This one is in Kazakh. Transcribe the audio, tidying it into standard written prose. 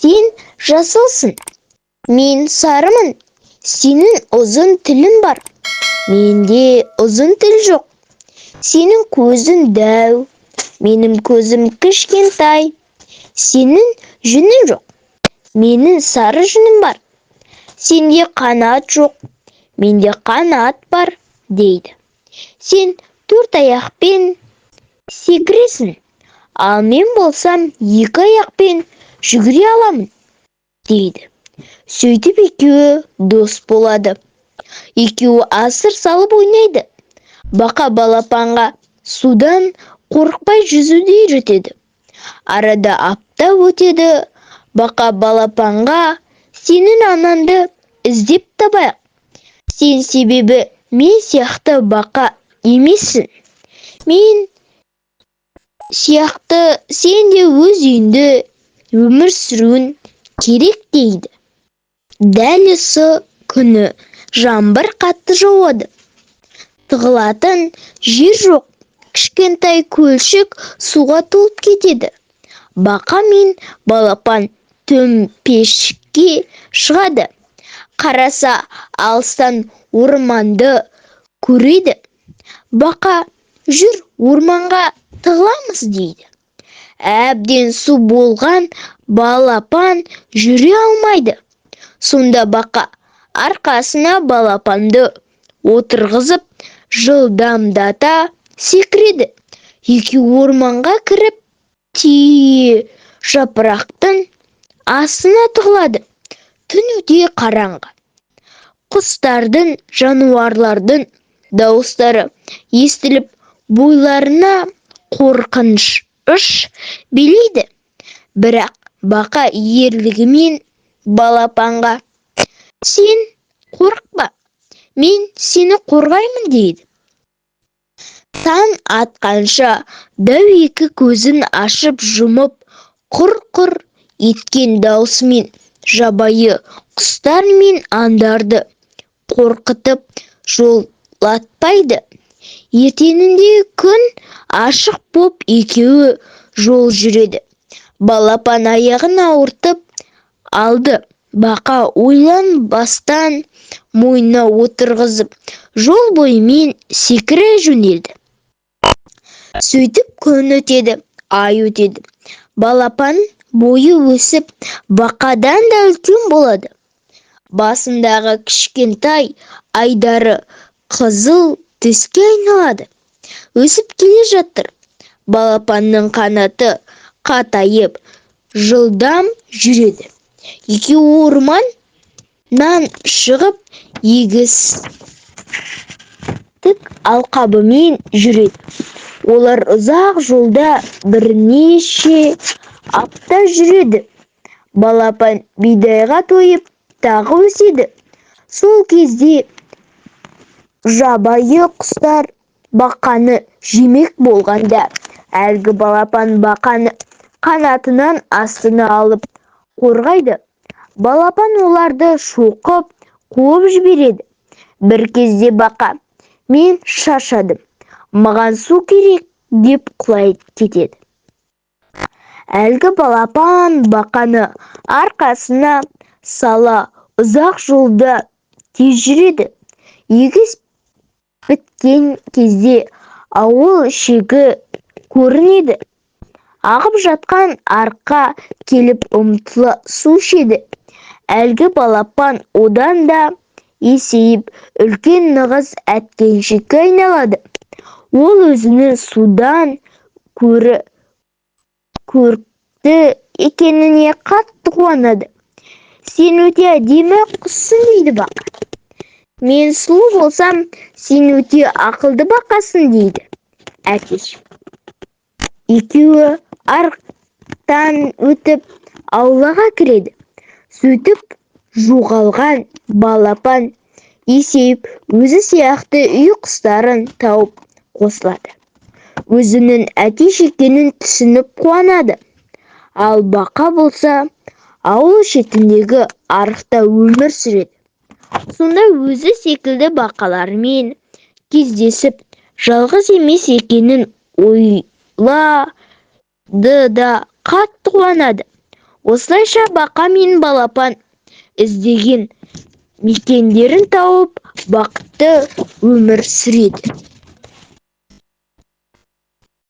Сен жасылсың, мен сарымын. Сенің ұзын тілің бар, менде ұзын тіл жоқ. Сенің көзің дәу, менің көзім кішкентай. Сенің жүнің жоқ, менің сары жүнім бар. Сенде қанат жоқ, менде қанат бар, дейді. Сен 4 аяқпен секіресің, ал мен болсам 2 аяқпен жүгіре аламын, дейді. Сөйтіп екеуі дос болады. Екеуі асыр салып ойнайды. Бақа балапанға судан қорықпай жүзуді үйретеді. Арада апта өтеді. Бақа балапанға сенің анаңды іздеп табайық. Сен себебі мен сияқты бақа емессің. Мен сияқты сен де өз үйіңді өмір сүруін керек, дейді. Дәл осы күні жаңбыр қатты жауады. Тығылатын жер жоқ. Кішкентай көлшік суға толып кетеді. Бақа мен балапан төмпешікке шығады. Қараса, алыстан орманды көреді. Бақа, жүр, орманға тығыламыз, дейді. Әбден су болған балапан жүре алмайды. Сонда бақа арқасына балапанды отырғызып, жылдамдата секіреді. Екеуі орманға кіріп, түйе жапырақтың астына тығылады. Түн өте қараңғы. Құстардың, жануарлардың дауыстары естіліп, бойларына қорқыныш билейді. Бірақ бақа ерлігімен балапанға: сен қорықпа, мен сені қорғаймын, дейді. Таң атқанша дәу екі көзін ашып жұмып, құр-құр еткен даусымен жабайы құстар мен аңдарды қорқытып жолатпайды. Ертеңінде күн ашық боп екеуі жол жүреді. Балапан аяғын ауыртып алды. Бақа ойланбастан мойнына отырғызып, жол бойымен секіре жөнелді. Сөйтіп күн өтеді, ай өтеді. Балапан бойы өсіп, бақадан да үлкен болады. Басындағы кішкентай айдары қызыл түске айналады. Өсіп келе жатыр. Балапанның қанаты қатайып, жылдам жүреді. Екеуі орманнан шығып, егістік алқабымен жүреді. Олар ұзақ жолда бірнеше апта жүреді. Балапан бидайға тойып, тағы өседі. Сол кезде жабайы құстар бақаны жемек болғанда, әлгі балапан бақаны қанатынан астына алып қорғайды. Балапан оларды шоқып, қуып жібереді. Бір кезде бақа: мен шаршадым, маған су керек, деп құлай кетеді. Әлгі балапан бақаны арқасына сала ұзақ жолда тез жүреді. Егіс біткен кезде ауыл шегі көрінеді. Ағып жатқан арқа келіп ұмтыла су ішеді. Әлгі балапан одан да есейіп, үлкен нығыз әткеншекке айналады. Ол өзінің судан көрікті екеніне қатты қуанады. Сен өте әдемі құссың, дейді бақа. Мен сұлу болсам, сен өте ақылды бақасың, дейді әтеш. Екеуі арықтан өтіп аулаға кіреді. Сөйтіп жоғалған балапан есейіп, өзі сияқты үй құстарын тауып қосылады. Өзінің әтеш екенін түсініп қуанады. Ал бақа болса, ауыл шетіндегі арықта өмір сүреді. Сонда өзі секілді бақалармен кездесіп, жалғыз емес екенін ойлады да қатты қуанады. осылайша бақа мен балапан іздеген мекендерін тауып бақытты өмір сүреді.